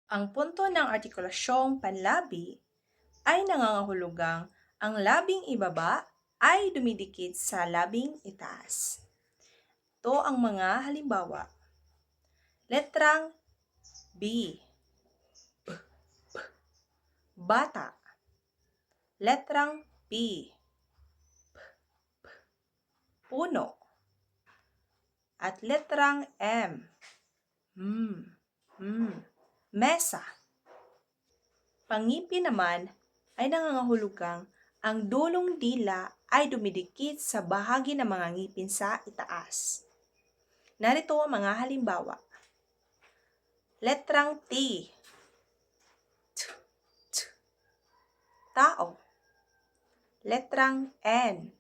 Ang punto ng artikulasyong panlabi ay nangangahulugang ang labing ibaba ay dumidikit sa labing itaas. Ito ang mga halimbawa. Letrang B. Bata. Letrang P. Puno. At letrang M. Mesa. Pangipin naman ay nangangahulugang ang dulong dila ay dumidikit sa bahagi ng mga ngipin sa itaas. Narito ang mga halimbawa. Letrang T. Tao. Letrang N.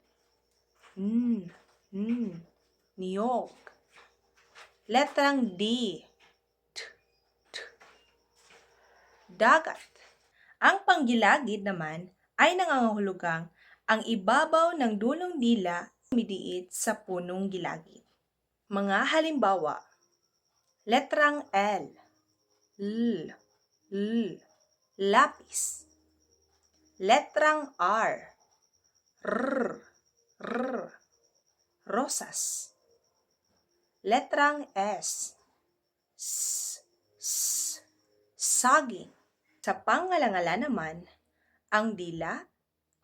Niyog. Letrang D. Dagat. Ang panggilagid naman ay nangangahulugang ang ibabaw ng dulong dila dumidiit sa punong gilagid. Mga halimbawa. Letrang L. Lapis. Letrang R. Rosas. Letrang S. Saging. Sa pangalangala naman, ang dila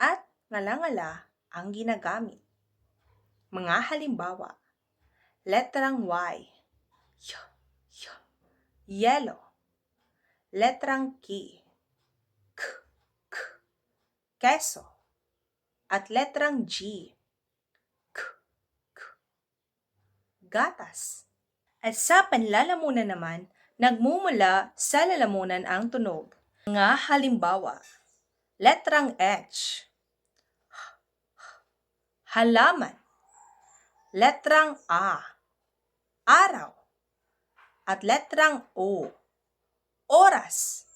at ngalangala ang ginagamit. Mga halimbawa. Letrang Y. Yellow. Letrang K. Keso. At letrang G. Gatas. At sa panlalamunan naman, nagmumula sa lalamunan ang tunog. Mga halimbawa. Letrang H. Halaman. Letrang A. Araw. At letrang O. Oras.